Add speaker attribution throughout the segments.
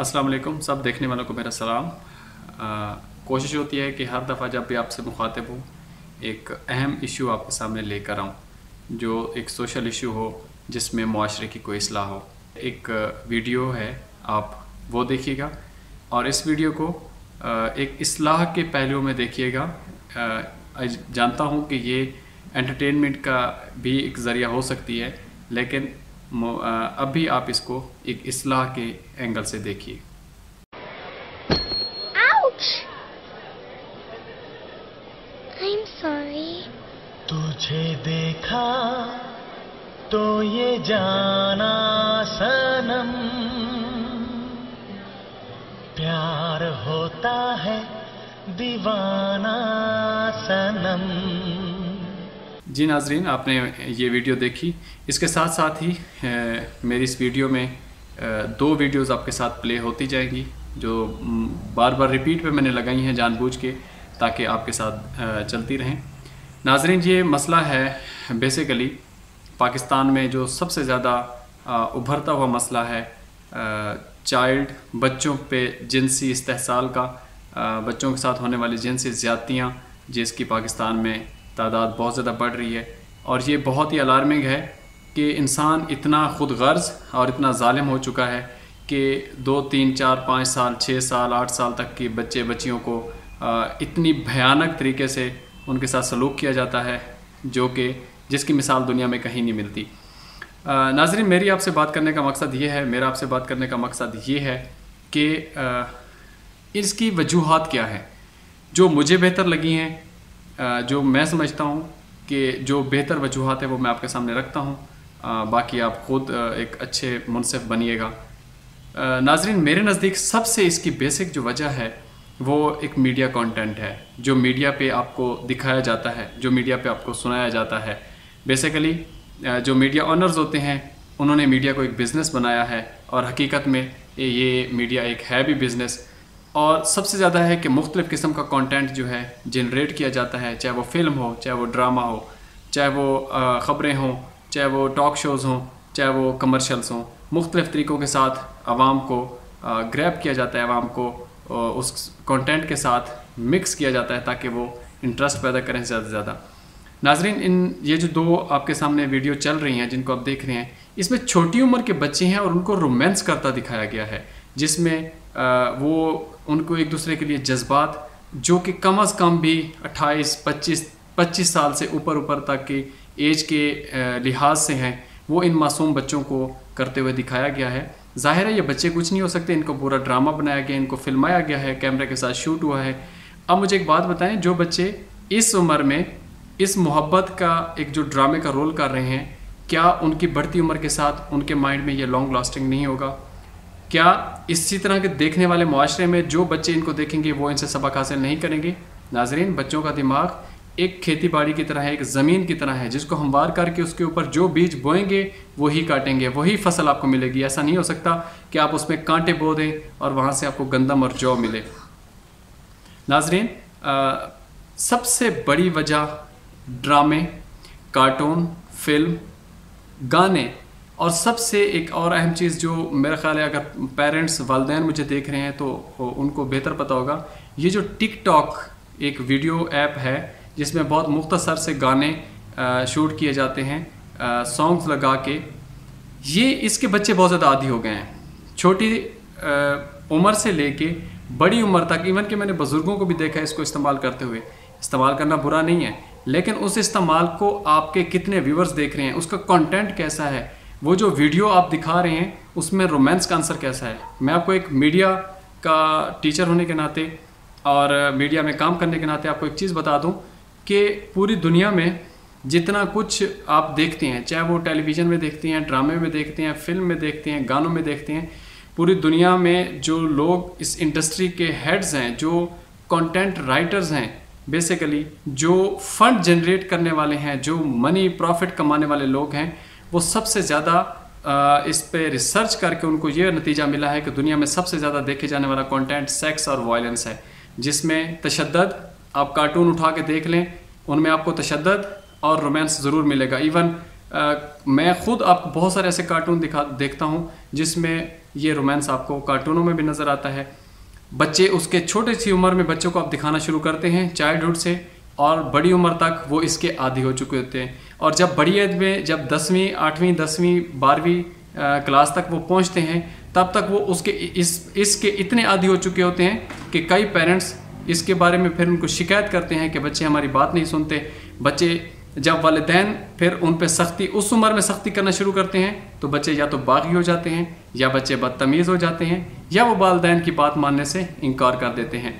Speaker 1: अस्सलाम वालेकुम सब देखने वालों को मेरा सलाम। कोशिश होती है कि हर दफ़ा जब भी आपसे मुखातिब हूँ एक अहम इशू आपके सामने लेकर आऊँ जो एक सोशल इशू हो जिसमें मुआशरे की कोई इस्लाह हो। एक वीडियो है, आप वो देखिएगा और इस वीडियो को एक इस्लाह के पहलुओं में देखिएगा। जानता हूँ कि ये एंटरटेनमेंट का भी एक ज़रिया हो सकती है, लेकिन अभी आप इसको एक इस्लाह के एंगल से देखिए।
Speaker 2: Ouch! I'm sorry.
Speaker 3: तुझे देखा तो ये जाना सनम, प्यार होता है दीवाना सनम।
Speaker 1: जी नाजरीन, आपने ये वीडियो देखी। इसके साथ साथ ही मेरी इस वीडियो में दो वीडियोस आपके साथ प्ले होती जाएंगी जो बार बार रिपीट पे मैंने लगाई हैं जानबूझ के, ताकि आपके साथ चलती रहें। नाजरीन, ये मसला है बेसिकली पाकिस्तान में जो सबसे ज़्यादा उभरता हुआ मसला है चाइल्ड बच्चों पे जिनसी इस्तेहसाल का, बच्चों के साथ होने वाली जिनसी ज़्यादतियाँ, जिसकी पाकिस्तान में तादाद बहुत ज़्यादा बढ़ रही है। और ये बहुत ही अलार्मिंग है कि इंसान इतना खुद गर्ज और इतना ज़ालिम हो चुका है कि 2, 3, 4, 5 साल, 6 साल, 8 साल तक के बच्चे बच्चियों को इतनी भयानक तरीके से उनके साथ सलूक किया जाता है जो कि जिसकी मिसाल दुनिया में कहीं नहीं मिलती। नाज़रीन, मेरी आपसे बात करने का मकसद ये है, मेरा आपसे बात करने का मकसद ये है कि इसकी वजूहात क्या हैं जो मुझे बेहतर लगी हैं, जो मैं समझता हूँ कि जो बेहतर वजूहात है वो मैं आपके सामने रखता हूँ। बाकी आप ख़ुद एक अच्छे मुनसिफ बनिएगा। नाजरीन, मेरे नज़दीक सबसे इसकी बेसिक जो वजह है वो एक मीडिया कंटेंट है, जो मीडिया पे आपको दिखाया जाता है, जो मीडिया पे आपको सुनाया जाता है। बेसिकली जो मीडिया ऑनर्स होते हैं उन्होंने मीडिया को एक बिज़नेस बनाया है और हकीकत में ये मीडिया एक है भी बिज़नेस। और सबसे ज़्यादा है कि मुख्तलिफ़ किस्म का कंटेंट जो है जनरेट किया जाता है, चाहे वो फ़िल्म हो, चाहे वो ड्रामा हो, चाहे वो ख़बरें हों, चाहे वो टॉक शोज़ हों, चाहे वो कमर्शल्स हों। मुख्तलिफ़ तरीक़ों के साथ आवाम को ग्रैब किया जाता है, आवाम को उस कंटेंट के साथ मिक्स किया जाता है ताकि वो इंटरेस्ट पैदा करें ज़्यादा से ज़्यादा। नाजरीन, ये जो दो आपके सामने वीडियो चल रही हैं जिनको आप देख रहे हैं, इसमें छोटी उम्र के बच्चे हैं और उनको रोमांस करता दिखाया गया है, जिसमें वो उनको एक दूसरे के लिए जज्बात जो कि कम अज़ कम भी 28, 25 साल से ऊपर तक की एज के लिहाज से हैं, वो इन मासूम बच्चों को करते हुए दिखाया गया है। ज़ाहिर है ये बच्चे कुछ नहीं हो सकते, इनको पूरा ड्रामा बनाया गया, इनको फिल्माया गया है, कैमरे के साथ शूट हुआ है। अब मुझे एक बात बताएं, जो बच्चे इस उम्र में इस मोहब्बत का एक जो ड्रामे का रोल कर रहे हैं, क्या उनकी बढ़ती उम्र के साथ उनके माइंड में ये लॉन्ग लास्टिंग नहीं होगा? क्या इसी तरह के देखने वाले मुआशरे में जो बच्चे इनको देखेंगे वो इनसे सबक हासिल नहीं करेंगे? नाजरीन, बच्चों का दिमाग एक खेती बाड़ी की तरह है, एक ज़मीन की तरह है जिसको हमवार करके उसके ऊपर जो बीज बोएंगे वही काटेंगे, वही फसल आपको मिलेगी। ऐसा नहीं हो सकता कि आप उसमें कांटे बो दें और वहाँ से आपको गंदम और जौ मिले। नाजरीन, सबसे बड़ी वजह ड्रामे, कार्टून, फिल्म, गाने और सबसे एक और अहम चीज़ जो मेरा ख्याल है अगर पेरेंट्स वालिदैन मुझे देख रहे हैं तो उनको बेहतर पता होगा, ये जो टिकटॉक एक वीडियो ऐप है जिसमें बहुत मुख्तसर से गाने शूट किए जाते हैं, सॉन्ग्स लगा के, ये इसके बच्चे बहुत ज़्यादा आदी हो गए हैं। छोटी उम्र से लेके बड़ी उम्र तक, इवन कि मैंने बुज़ुर्गों को भी देखा है इसको इस्तेमाल करते हुए। इस्तेमाल करना बुरा नहीं है, लेकिन उस इस्तेमाल को आपके कितने व्यूवर्स देख रहे हैं, उसका कंटेंट कैसा है, वो जो वीडियो आप दिखा रहे हैं उसमें रोमांस का आंसर कैसा है। मैं आपको एक मीडिया का टीचर होने के नाते और मीडिया में काम करने के नाते आपको एक चीज़ बता दूं कि पूरी दुनिया में जितना कुछ आप देखते हैं, चाहे वो टेलीविज़न में देखते हैं, ड्रामे में देखते हैं, फिल्म में देखते हैं, गानों में देखते हैं, पूरी दुनिया में जो लोग इस इंडस्ट्री के हेड्स हैं, जो कंटेंट राइटर्स हैं, बेसिकली जो फंड जनरेट करने वाले हैं, जो मनी प्रॉफिट कमाने वाले लोग हैं, वो सबसे ज़्यादा इस पे रिसर्च करके उनको ये नतीजा मिला है कि दुनिया में सबसे ज़्यादा देखे जाने वाला कंटेंट सेक्स और वायलेंस है, जिसमें तशद्दुद, आप कार्टून उठा के देख लें, उनमें आपको तशद्दुद और रोमांस ज़रूर मिलेगा। इवन मैं खुद आपको बहुत सारे ऐसे कार्टून देखता हूँ जिसमें ये रोमांस आपको कार्टूनों में भी नज़र आता है। बच्चे उसके छोटी सी उम्र में बच्चों को आप दिखाना शुरू करते हैं चाइल्डहुड से, और बड़ी उम्र तक वो इसके आदी हो चुके होते हैं। और जब बड़ी एज में, जब 10वीं 8वीं 10वीं 12वीं क्लास तक वो पहुंचते हैं, तब तक वो इसके इतने आदी हो चुके होते हैं कि कई पेरेंट्स इसके बारे में फिर उनको शिकायत करते हैं कि बच्चे हमारी बात नहीं सुनते। बच्चे जब वालिदैन फिर उन पे सख्ती, उस उम्र में सख्ती करना शुरू करते हैं, तो बच्चे या तो बागी हो जाते हैं, या बच्चे बदतमीज़ हो जाते हैं, या वो वालिदैन की बात मानने से इनकार कर देते हैं।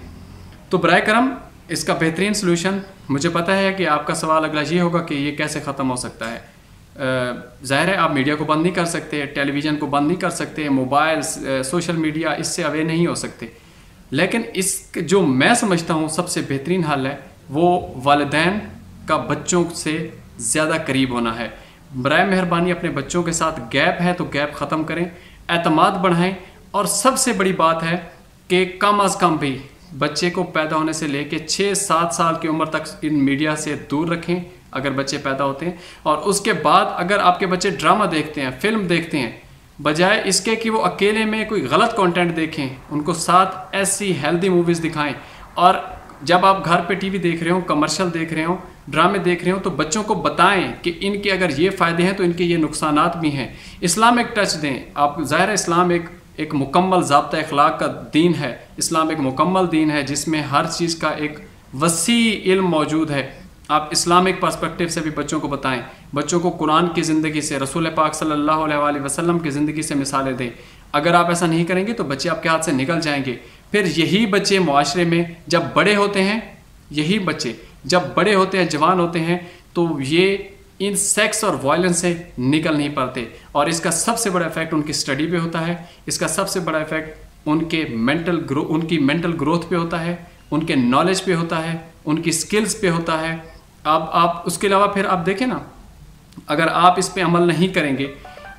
Speaker 1: तो बराए करम इसका बेहतरीन सलूशन, मुझे पता है कि आपका सवाल अगला ये होगा कि ये कैसे ख़त्म हो सकता है। ज़ाहिर है आप मीडिया को बंद नहीं कर सकते, टेलीविज़न को बंद नहीं कर सकते, मोबाइल सोशल मीडिया इससे अवे नहीं हो सकते, लेकिन इस जो मैं समझता हूँ सबसे बेहतरीन हल है वो वालिदैन का बच्चों से ज़्यादा करीब होना है। बराए मेहरबानी अपने बच्चों के साथ गैप है तो गैप ख़त्म करें, एतमाद बढ़ाएं, और सबसे बड़ी बात है कि कम अज़ कम भी बच्चे को पैदा होने से लेके 6-7 साल की उम्र तक इन मीडिया से दूर रखें अगर बच्चे पैदा होते हैं। और उसके बाद अगर आपके बच्चे ड्रामा देखते हैं, फिल्म देखते हैं, बजाय इसके कि वो अकेले में कोई गलत कंटेंट देखें, उनको साथ ऐसी हेल्दी मूवीज़ दिखाएं। और जब आप घर पे टीवी देख रहे हो, कमर्शियल देख रहे हो, ड्रामे देख रहे हो, तो बच्चों को बताएं कि इनके अगर ये फ़ायदे हैं तो इनके ये नुकसानात भी हैं। इस्लाम एक टच दें आप। ज़ाहिर है इस्लाम एक मुकम्मल ज़ाब्ता अखलाक का दीन है। इस्लाम एक मुकम्मल दीन है जिसमें हर चीज़ का एक वसी इल्म मौजूद है। आप इस्लामिक पर्सपेक्टिव से भी बच्चों को बताएं, बच्चों को कुरान की ज़िंदगी से, रसूल पाक सल्लल्लाहु अलैहि वसल्लम की ज़िंदगी से मिसालें दें। अगर आप ऐसा नहीं करेंगे तो बच्चे आपके हाथ से निकल जाएंगे। फिर यही बच्चे माशरे में जब बड़े होते हैं, यही बच्चे जब बड़े होते हैं, जवान होते हैं, तो ये इन सेक्स और वायलेंस से निकल नहीं पाते। और इसका सबसे बड़ा इफेक्ट उनकी स्टडी पे होता है, इसका सबसे बड़ा इफेक्ट उनकी मेंटल ग्रोथ पे होता है, उनके नॉलेज पे होता है, उनकी स्किल्स पे होता है। आप उसके अलावा फिर आप देखें ना, अगर आप इस पे अमल नहीं करेंगे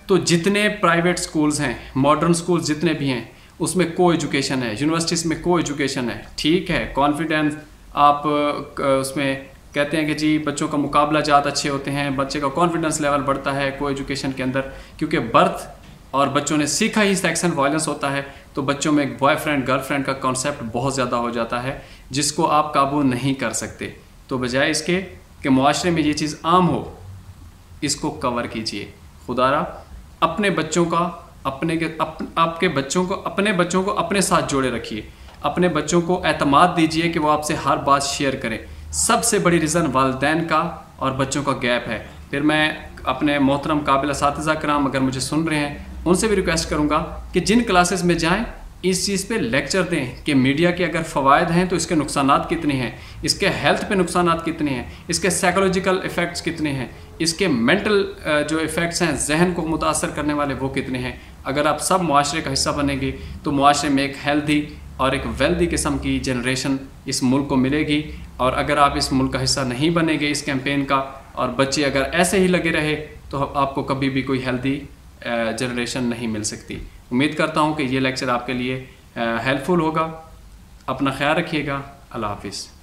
Speaker 1: तो जितने प्राइवेट स्कूल्स हैं, मॉडर्न स्कूल्स जितने भी हैं, उसमें को एजुकेशन है, यूनिवर्सिटीज़ में को एजुकेशन है, ठीक है, कॉन्फिडेंस आप उसमें कहते हैं कि जी बच्चों का मुकाबला ज़्यादा अच्छे होते हैं, बच्चे का कॉन्फिडेंस लेवल बढ़ता है को एजुकेशन के अंदर, क्योंकि बर्थ और बच्चों ने सीखा ही सेक्स एंड वायलेंस होता है, तो बच्चों में एक बॉयफ्रेंड गर्लफ्रेंड का कॉन्सेप्ट बहुत ज़्यादा हो जाता है जिसको आप काबू नहीं कर सकते। तो बजाय इसके कि मुआशरे में ये चीज़ आम हो, इसको कवर कीजिए। खुदारा अपने बच्चों का आपके बच्चों को अपने साथ जोड़े रखिए, अपने बच्चों को एतमाद दीजिए कि वो आपसे हर बात शेयर करें। सबसे बड़ी रीज़न वालिदैन का और बच्चों का गैप है। फिर मैं अपने मोहतरम काबिल असातिज़ा कराम अगर मुझे सुन रहे हैं उनसे भी रिक्वेस्ट करूँगा कि जिन क्लासेस में जाएं इस चीज़ पे लेक्चर दें कि मीडिया के अगर फ़वायद हैं तो इसके नुकसानात कितने हैं, इसके हेल्थ पे नुकसानात कितने हैं, इसके साइकोलॉजिकल इफ़ेक्ट्स कितने हैं, इसके मेंटल जो इफ़ेक्ट्स हैं जहन को मुतासर करने वाले वो कितने हैं। अगर आप सब मुआशरे का हिस्सा बनेंगे तो मुआशरे में एक हेल्दी और एक वेल्दी किस्म की जनरेशन इस मुल्क को मिलेगी। और अगर आप इस मुल्क का हिस्सा नहीं बनेंगे इस कैंपेन का, और बच्चे अगर ऐसे ही लगे रहे, तो आपको कभी भी कोई हेल्दी जनरेशन नहीं मिल सकती। उम्मीद करता हूँ कि ये लेक्चर आपके लिए हेल्पफुल होगा। अपना ख्याल रखिएगा। अल्लाह हाफिज़।